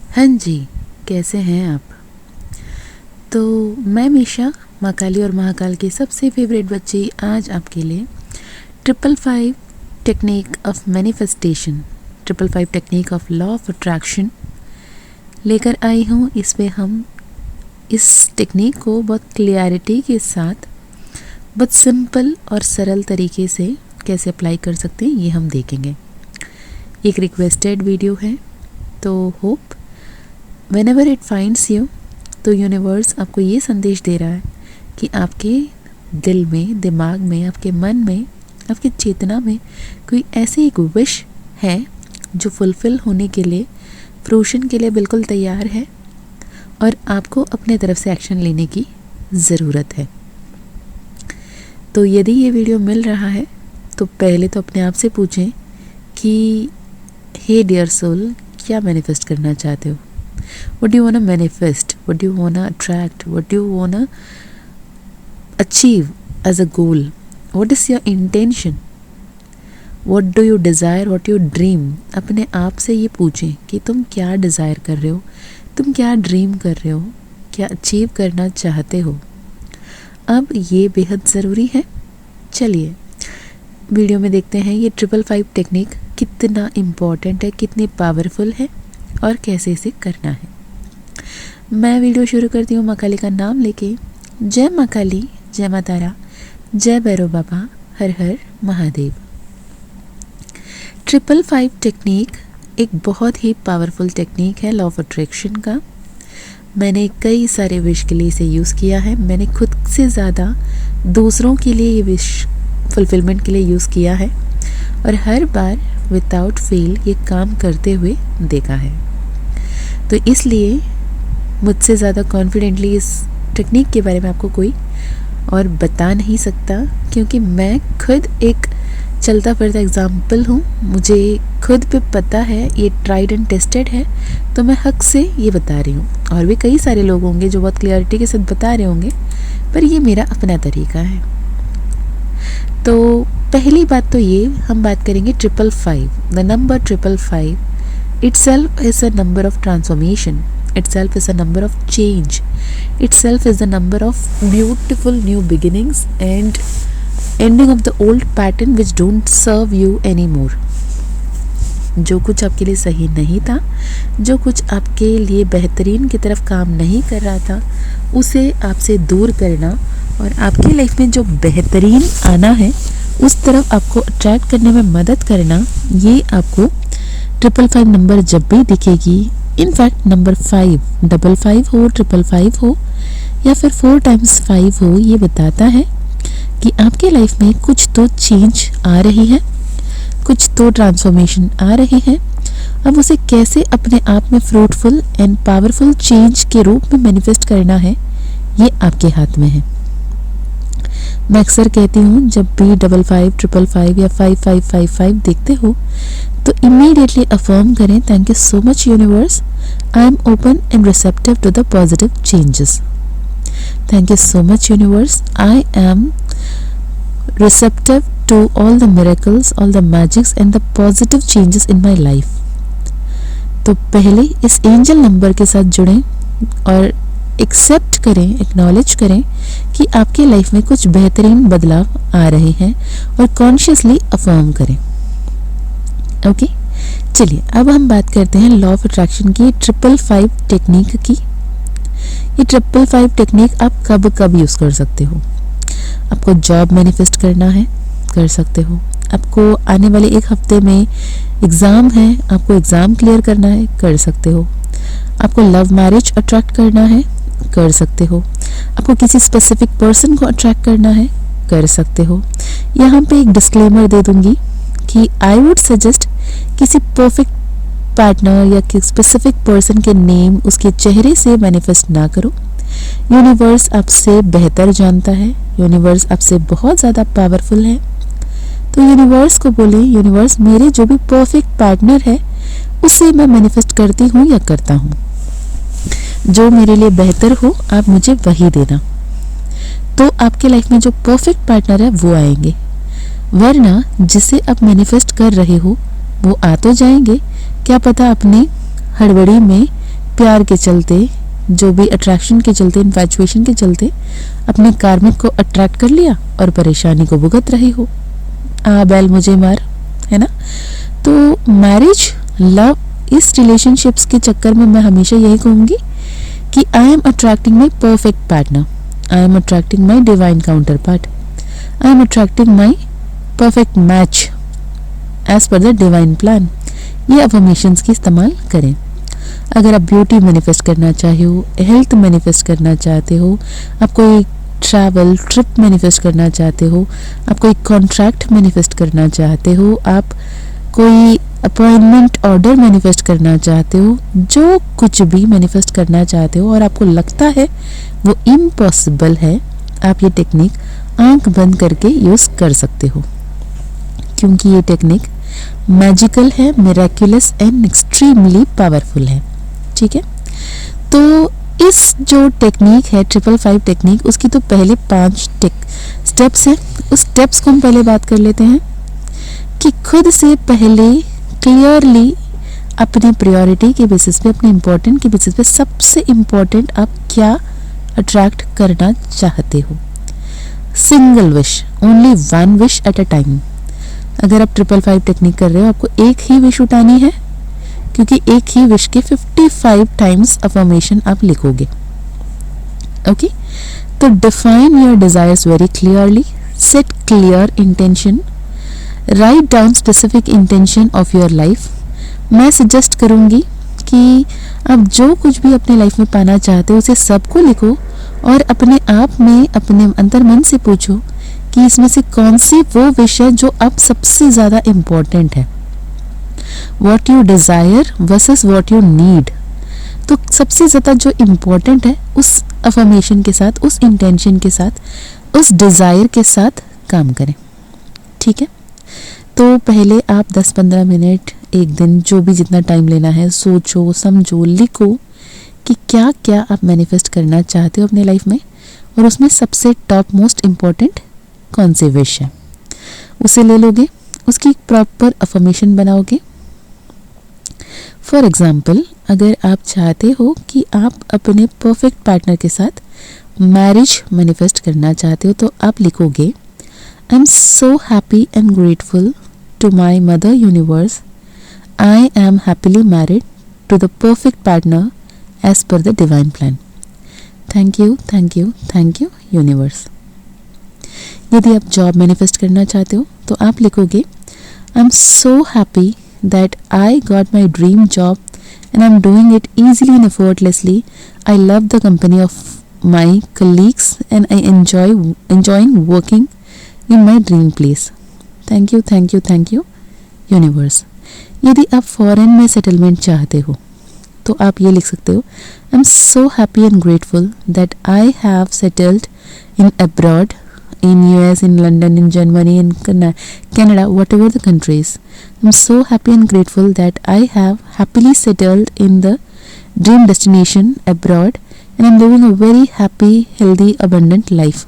हाँ जी, कैसे हैं आप? तो मैं मीशा, महाकाली और महाकाल की सबसे फेवरेट बच्ची, आज आपके लिए 555 technique of manifestation, 555 technique of law of attraction लेकर आई हूँ। इसमें हम इस टेक्निक को बहुत क्लियरिटी के साथ, बहुत सिंपल और सरल तरीके से कैसे अप्लाई कर सकते हैं ये हम देखेंगे। एक रिक्वेस्टेड वीडियो है, तो hope Whenever it finds you, तो यूनिवर्स आपको ये संदेश दे रहा है कि आपके दिल में, दिमाग में, आपके मन में, आपकी चेतना में कोई ऐसी एक विश है जो फुलफिल होने के लिए, फ्रूशन के लिए बिल्कुल तैयार है और आपको अपने तरफ से एक्शन लेने की ज़रूरत है। तो यदि ये वीडियो मिल रहा है तो पहले तो अपने आप से पूछें कि हे डियर सोल, क्या मैनिफेस्ट करना चाहते हो? What do you want to manifest? What do you want to attract? What do you want to achieve as a goal? What is your intention? What do you desire? What do you dream? अपने आप से ये पूछें कि तुम क्या desire कर रहे हो, तुम क्या ड्रीम कर रहे हो, क्या अचीव करना चाहते हो। अब ये बेहद ज़रूरी है। चलिए वीडियो में देखते हैं ये 555 टेक्निक कितना इम्पॉर्टेंट है, कितनी पावरफुल है और कैसे इसे करना है। मैं वीडियो शुरू करती हूँ महाकाली का नाम लेके। जय माँ काली, जय माँ तारा, जय भैरव बाबा, हर हर महादेव। 555 टेक्निक एक बहुत ही पावरफुल टेक्निक है लॉ ऑफ अट्रैक्शन का। मैंने कई सारे विश के लिए इसे यूज़ किया है। मैंने खुद से ज़्यादा दूसरों के लिए ये विश फुलफिलमेंट के लिए यूज़ किया है और हर बार विदाउट फेल ये काम करते हुए देखा है। तो इसलिए मुझसे ज़्यादा कॉन्फिडेंटली इस टेक्निक के बारे में आपको कोई और बता नहीं सकता, क्योंकि मैं खुद एक चलता फिरता एग्जाम्पल हूँ। मुझे खुद पे पता है, ये ट्राइड एंड टेस्टेड है, तो मैं हक से ये बता रही हूँ। और भी कई सारे लोग होंगे जो बहुत क्लियरिटी के साथ बता रहे होंगे, पर ये मेरा अपना तरीका है। तो पहली बात तो ये हम बात करेंगे 555। The number 555 itself is a number of transformation, itself is a number of change, itself is the number of beautiful new beginnings and ending of the old pattern which don't serve you anymore। जो कुछ आपके लिए सही नहीं था, जो कुछ आपके लिए बेहतरीन की तरफ काम नहीं कर रहा था, उसे आपसे दूर करना और आपकी लाइफ में जो बेहतरीन आना है उस तरफ आपको अट्रैक्ट करने में मदद करना। ये आपको 555 नंबर जब भी दिखेगी, इनफैक्ट नंबर 5, 55 हो, 555 हो या फिर 4 टाइम्स 5 हो, ये बताता है कि आपके लाइफ में कुछ तो चेंज आ रही है, कुछ तो ट्रांसफॉर्मेशन आ रही है। अब उसे कैसे अपने आप में फ्रूटफुल एंड पावरफुल चेंज के रूप में मैनिफेस्ट करना है, ये आपके हाथ में है। मैं अक्सर कहती हूँ, जब भी 55, 555 या 5555 देखते हो तो इमीडिएटली अफर्म करें, thank you so much universe, I am open and receptive to the positive changes. Thank you so much universe, I am receptive to all the miracles, all the magics and the positive changes in my life. तो पहले इस angel number के साथ जुड़ें और accept करें, acknowledge करें कि आपके लाइफ में कुछ बेहतरीन बदलाव आ रहे हैं और कॉन्शियसली अफर्म करें। ओके, चलिए अब हम बात करते हैं लॉ ऑफ अट्रैक्शन की 555 टेक्निक की। ये 555 टेक्निक आप कब कब यूज़ कर सकते हो। आपको जॉब मैनिफेस्ट करना है, कर सकते हो। आपको आने वाले एक हफ्ते में एग्ज़ाम है, आपको एग्ज़ाम क्लियर करना है, कर सकते हो। आपको लव मैरिज अट्रैक्ट करना है, कर सकते हो। आपको किसी स्पेसिफिक पर्सन को अट्रैक्ट करना है, कर सकते हो। यहाँ पे एक डिस्क्लेमर दे दूंगी कि आई वुड सजेस्ट किसी परफेक्ट पार्टनर या किसी स्पेसिफिक पर्सन के नेम, उसके चेहरे से मैनिफेस्ट ना करो। यूनिवर्स आपसे बेहतर जानता है, यूनिवर्स आपसे बहुत ज़्यादा पावरफुल है। तो यूनिवर्स को बोले, यूनिवर्स मेरे जो भी परफेक्ट पार्टनर है उससे मैं मैनिफेस्ट करती हूँ या करता हूँ, जो मेरे लिए बेहतर हो आप मुझे वही देना। तो आपके लाइफ में जो परफेक्ट पार्टनर है वो आएंगे, वरना जिसे आप मैनिफेस्ट कर रहे हो वो आ तो जाएंगे, क्या पता अपने हड़बड़ी में प्यार के चलते, जो भी अट्रैक्शन के चलते, इन्फैचुएशन के चलते अपने कार्मिक को अट्रैक्ट कर लिया और परेशानी को भुगत रही हो। आ बैल मुझे मार, है ना। तो मैरिज, लव, इस रिलेशनशिप्स के चक्कर में मैं हमेशा यही कहूँगी कि I am attracting my perfect partner, I am attracting my divine counterpart, I am attracting my perfect match as per the divine plan. ये अफर्मेशंस की इस्तेमाल करें। अगर आप ब्यूटी मैनिफेस्ट करना चाहे हो, हेल्थ मैनिफेस्ट करना चाहते हो, आप कोई ट्रैवल ट्रिप मैनिफेस्ट करना चाहते हो, आप कोई कॉन्ट्रैक्ट मैनिफेस्ट करना चाहते हो, आप कोई अपॉइंटमेंट ऑर्डर मैनिफेस्ट करना चाहते हो, जो कुछ भी मैनिफेस्ट करना चाहते हो और आपको लगता है वो इम्पॉसिबल है, आप ये टेक्निक आंख बंद करके यूज़ कर सकते हो, क्योंकि ये टेक्निक मैजिकल है, मिरेक्युलस एंड एक्सट्रीमली पावरफुल है। ठीक है, तो इस जो टेक्निक है 555 टेक्निक, उसकी तो पहले 5 स्टेप्स हैं। उस स्टेप्स को हम पहले बात कर लेते हैं कि खुद से पहले क्लियरली अपनी प्रायोरिटी के बेसिस पे, अपने इम्पोर्टेंट के बेसिस पे सबसे इम्पोर्टेंट आप क्या अट्रैक्ट करना चाहते हो। Single wish, only one wish at a time. अगर आप 555 टेक्निक कर रहे हो, आपको एक ही विश उठानी है, क्योंकि एक ही विश के 55 टाइम्स अफर्मेशन आप लिखोगे। ओके, तो define your desires very clearly, set clear intention, write down specific intention of your life. मैं सजेस्ट करूँगी कि आप जो कुछ भी अपने लाइफ में पाना चाहते हो उसे सबको लिखो और अपने आप में, अपने अंतर मन से पूछो कि इसमें से कौन सी वो विश है जो अब सबसे ज़्यादा इम्पोर्टेंट है। What you desire versus what you need. तो सबसे ज़्यादा जो इम्पोर्टेंट है उस अफर्मेशन के साथ, उस इंटेंशन के साथ, उस डिज़ायर के साथ काम करें। ठीक है, तो पहले आप 10-15 मिनट, एक दिन, जो भी जितना टाइम लेना है, सोचो, समझो, लिखो कि क्या क्या आप मैनिफेस्ट करना चाहते हो अपने लाइफ में और उसमें सबसे टॉप मोस्ट इम्पॉर्टेंट कौन सी विश है, उसे ले लोगे, उसकी प्रॉपर अफर्मेशन बनाओगे। फॉर एग्जाम्पल, अगर आप चाहते हो कि आप अपने परफेक्ट पार्टनर के साथ मैरिज मैनिफेस्ट करना चाहते हो, तो आप लिखोगे, I am so happy and grateful to my mother universe, I am happily married to the perfect partner as per the divine plan. Thank you, thank you, thank you universe. यदि आप job manifest करना चाहते हो तो आप लिखोगे, I am so happy that I got my dream job and I'm doing it easily and effortlessly. I love the company of my colleagues and I enjoying working in my dream place. Thank you, thank you, thank you universe. यदि आप foreign में settlement चाहते हो तो आप ये लिख सकते हो, आई am so happy and grateful that I have settled in abroad, in US, in London, in Germany, in Canada, whatever the countries. I'm so happy and grateful that I have happily settled in the dream destination abroad and I'm living a very happy, healthy, abundant life.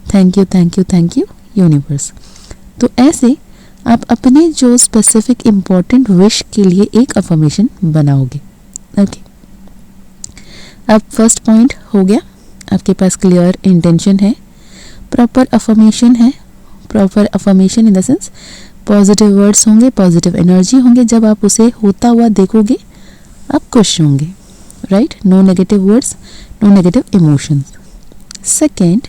Thank you, thank you, thank you universe. तो ऐसे आप अपने जो specific important wish के लिए एक affirmation बनाओगे। Okay, अब फर्स्ट पॉइंट हो गया, आपके पास क्लियर इंटेंशन है, प्रॉपर अफर्मेशन है। Proper affirmation in the sense positive words होंगे, पॉजिटिव एनर्जी होंगे। जब आप उसे होता हुआ देखोगे आप खुश होंगे, right. No negative words, no negative emotions. Second,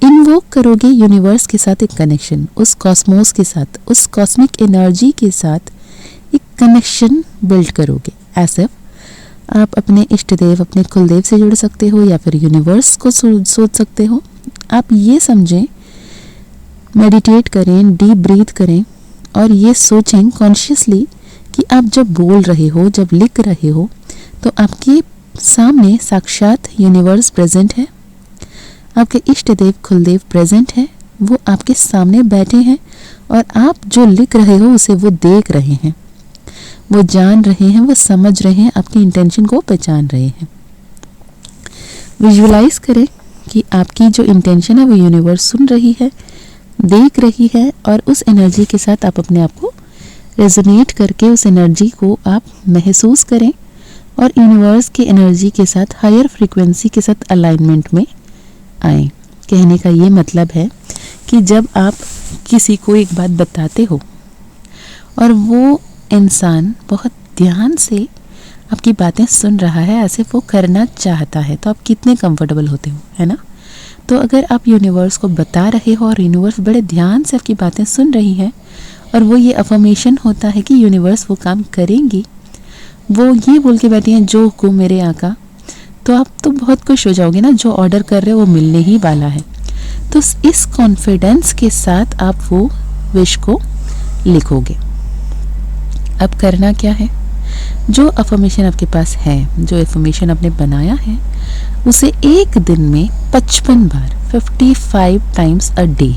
invoke करोगे यूनिवर्स के साथ एक कनेक्शन, उस कॉस्मोस के साथ, उस कॉस्मिक एनर्जी के साथ एक कनेक्शन बिल्ड करोगे। ऐसे आप अपने इष्ट देव, अपने कुलदेव से जुड़ सकते हो या फिर यूनिवर्स को सोच सकते हो। आप ये समझें, मेडिटेट करें, डीप ब्रीथ करें और ये सोचें कॉन्शियसली कि आप जब बोल रहे हो, जब लिख रहे हो, तो आपके सामने साक्षात यूनिवर्स प्रेजेंट है, आपके इष्ट देव कुलदेव प्रेजेंट है, वो आपके सामने बैठे हैं और आप जो लिख रहे हो उसे वो देख रहे हैं, वो जान रहे हैं, वो समझ रहे हैं, आपकी इंटेंशन को पहचान रहे हैं। विजुअलाइज करें कि आपकी जो इंटेंशन है वो यूनिवर्स सुन रही है, देख रही है और उस एनर्जी के साथ आप अपने आप को रेजोनेट करके उस एनर्जी को आप महसूस करें और यूनिवर्स की एनर्जी के साथ हायर फ्रीक्वेंसी के साथ अलाइनमेंट में आए। कहने का ये मतलब है कि जब आप किसी को एक बात बताते हो और वो इंसान बहुत ध्यान से आपकी बातें सुन रहा है, ऐसे वो करना चाहता है, तो आप कितने कंफर्टेबल होते हो, है ना। तो अगर आप यूनिवर्स को बता रहे हो और यूनिवर्स बड़े ध्यान से आपकी बातें सुन रही है और वो ये अफर्मेशन होता है कि यूनिवर्स वो काम करेंगी, वो ये बोल के बैठी हैं जो हुकुम मेरे आका, तो आप तो बहुत खुश हो जाओगे ना, जो ऑर्डर कर रहे हो वो मिलने ही वाला है। तो इस कॉन्फिडेंस के साथ आप वो विश को लिखोगे। अब करना क्या है, जो अफर्मेशन आपके पास है, जो अफर्मेशन आपने बनाया है, उसे एक दिन में 55 बार 55 टाइम्स अ डे,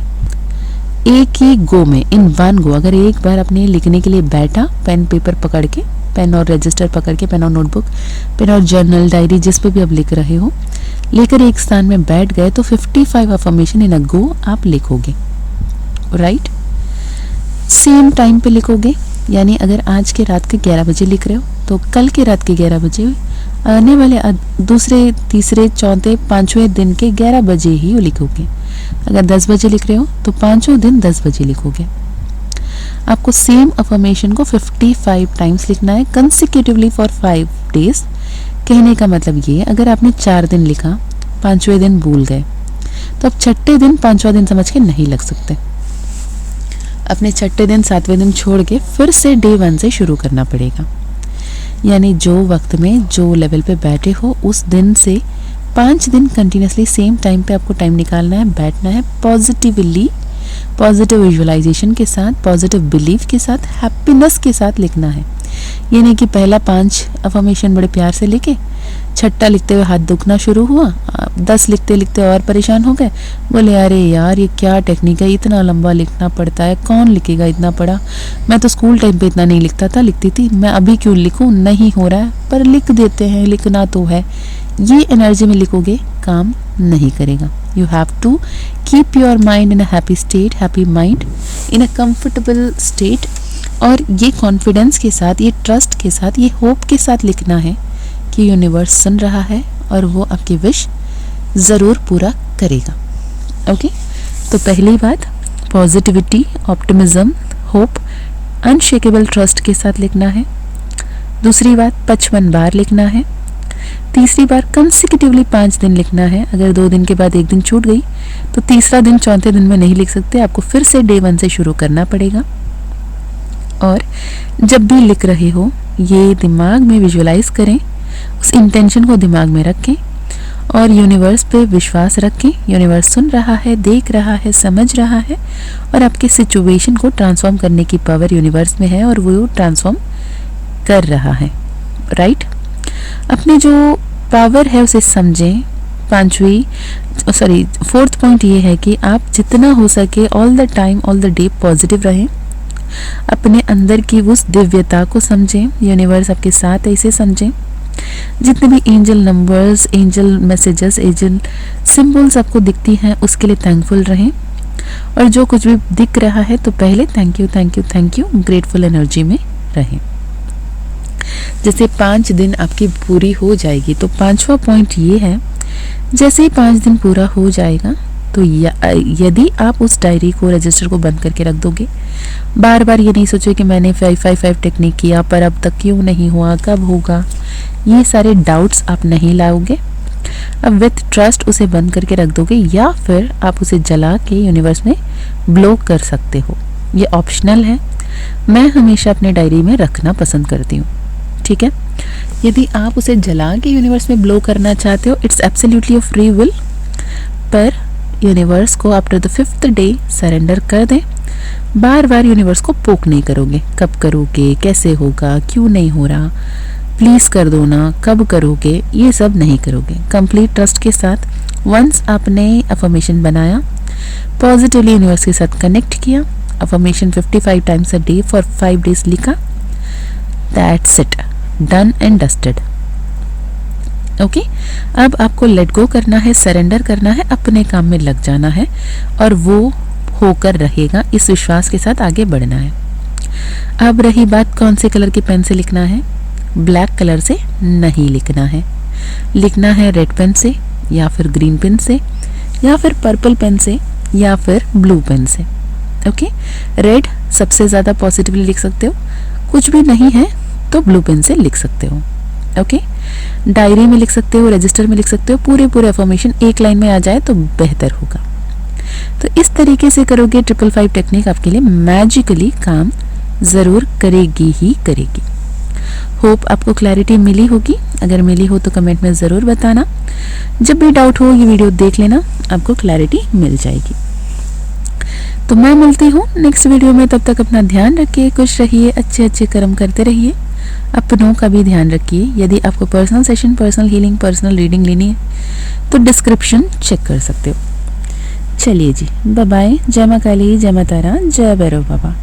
एक ही गो में, इन वन गो, अगर एक बार आपने लिखने के लिए बैठा, पेन पेपर पकड़ के, पेन और रजिस्टर पकड़ के, पेन और नोटबुक, पेन और जर्नल, डायरी, जिस पे भी आप लिख रहे हो, लेकर एक स्थान में बैठ गए, तो 55 अफर्मेशन इन अ गो आप लिखोगे, राइट। सेम टाइम पे लिखोगे, यानी अगर आज के रात के 11 बजे लिख रहे हो तो कल के रात के 11 बजे, आने वाले दूसरे, तीसरे, चौथे, पांचवें दिन के 11 बजे ही लिखोगे। अगर 10 बजे लिख रहे हो तो पांचों दिन 10 बजे लिखोगे। आपको सेम अफर्मेशन को 55 टाइम्स लिखना है कंसेक्यूटिवली फॉर 5 डेज। कहने का मतलब ये, अगर आपने 4 दिन लिखा, पांचवें दिन भूल गए, तो आप छठे दिन पांचवा दिन समझ के नहीं लग सकते। अपने छठे दिन, सातवें दिन छोड़ के फिर से डे 1 से शुरू करना पड़ेगा। यानी जो वक्त में, जो लेवल पे बैठे हो, उस दिन से 5 दिन कंटिन्यूसली सेम टाइम पे आपको टाइम निकालना है, बैठना है, पॉजिटिवली, पॉजिटिव विजुअलाइजेशन के साथ, पॉजिटिव बिलीफ के साथ, हैप्पीनेस के साथ लिखना है। ये नहीं कि पहला 5 अफर्मेशन बड़े प्यार से लिखे, छठा लिखते हुए हाथ दुखना शुरू हुआ, 10 लिखते लिखते और परेशान हो गए, बोले अरे यार ये क्या टेक्निक है, इतना लंबा लिखना पड़ता है, कौन लिखेगा इतना पढ़ा, मैं तो स्कूल टाइम पे इतना नहीं लिखता था, लिखती थी, मैं अभी क्यों लिखूं, नहीं हो रहा है, पर लिख देते हैं, लिखना तो है। ये एनर्जी में लिखोगे काम नहीं करेगा। You have to keep your mind in a happy state, happy mind in a comfortable state, और ये कॉन्फिडेंस के साथ, ये ट्रस्ट के साथ, ये होप के साथ लिखना है कि यूनिवर्स सुन रहा है और वो आपकी विश ज़रूर पूरा करेगा। ओके, तो पहली बात positivity, optimism, hope, unshakeable trust के साथ लिखना है। दूसरी बात 55 बार लिखना है। तीसरी बार कंसेक्यूटिवली 5 दिन लिखना है। अगर 2 दिन के बाद एक दिन छूट गई तो तीसरा दिन चौथे दिन में नहीं लिख सकते, आपको फिर से डे 1 से शुरू करना पड़ेगा। और जब भी लिख रहे हो ये दिमाग में विजुअलाइज करें, उस इंटेंशन को दिमाग में रखें और यूनिवर्स पे विश्वास रखें। यूनिवर्स सुन रहा है, देख रहा है, समझ रहा है और आपके सिचुएशन को ट्रांसफॉर्म करने की पावर यूनिवर्स में है और वो ट्रांसफॉर्म कर रहा है, राइट। अपने जो पावर है उसे समझें। फोर्थ पॉइंट ये है कि आप जितना हो सके all the time, all the day positive रहें। अपने अंदर की उस दिव्यता को समझें, यूनिवर्स आपके साथ है इसे समझें। जितने भी angel numbers, angel messages, angel symbols आपको दिखती हैं उसके लिए थैंकफुल रहें। और जो कुछ भी दिख रहा है तो पहले thank you, thank you, thank you, grateful energy में रहें। जैसे 5 दिन आपकी पूरी हो जाएगी तो 5वां पॉइंट ये है, जैसे ही 5 दिन पूरा हो जाएगा तो यदि आप उस डायरी को, रजिस्टर को बंद करके रख दोगे, बार बार ये नहीं सोचो कि मैंने 555 टेक्निक किया पर अब तक क्यों नहीं हुआ, कब होगा, ये सारे डाउट्स आप नहीं लाओगे। अब विथ ट्रस्ट उसे बंद करके रख दोगे या फिर आप उसे जला के यूनिवर्स में ब्लॉक कर सकते हो, ये ऑप्शनल है। मैं हमेशा अपने डायरी में रखना पसंद करती हूँ, ठीक है। यदि आप उसे जला के यूनिवर्स में ब्लो करना चाहते हो, it's absolutely your free will, पर यूनिवर्स को after the 5th day surrender कर दें। बार बार यूनिवर्स को पोक नहीं करोगे, कब करोगे, कैसे होगा, क्यों नहीं हो रहा, प्लीज़ कर दो ना, कब करोगे, ये सब नहीं करोगे। कंप्लीट ट्रस्ट के साथ वंस आपने अफर्मेशन बनाया, पॉजिटिवली यूनिवर्स के साथ कनेक्ट किया, affirmation 55 times a day for 5 days लिखा, that's it, done and dusted. Okay, अब आपको लेट गो करना है, सरेंडर करना है, अपने काम में लग जाना है और वो होकर रहेगा, इस विश्वास के साथ आगे बढ़ना है। अब रही बात कौन से कलर के पेन से लिखना है, ब्लैक कलर से नहीं लिखना है, लिखना है रेड पेन से या फिर ग्रीन पेन से या फिर पर्पल पेन से या फिर ब्लू पेन से। ओके, रेड सबसे ज़्यादा पॉजिटिवली लिख सकते हो, कुछ भी नहीं है तो ब्लू पेन से लिख सकते हो। ओके, डायरी में लिख सकते हो, रजिस्टर में लिख सकते हो, पूरे अफर्मेशन एक लाइन में आ जाए तो बेहतर होगा। तो इस तरीके से करोगे 555 टेक्निक आपके लिए मैजिकली काम ज़रूर करेगी ही करेगी। होप आपको क्लैरिटी मिली होगी, अगर मिली हो तो कमेंट में ज़रूर बताना। जब भी डाउट हो ये वीडियो देख लेना, आपको क्लैरिटी मिल जाएगी। तो मैं मिलती हूँ नेक्स्ट वीडियो में, तब तक अपना ध्यान रखिए, खुश रहिए, अच्छे अच्छे कर्म करते रहिए, अपनों का भी ध्यान रखिए। यदि आपको personal session, personal healing, personal reading लेनी है तो डिस्क्रिप्शन चेक कर सकते हो। चलिए जी, बाय बाय। जय मां काली, जय मां तारा, जय भैरव बाबा।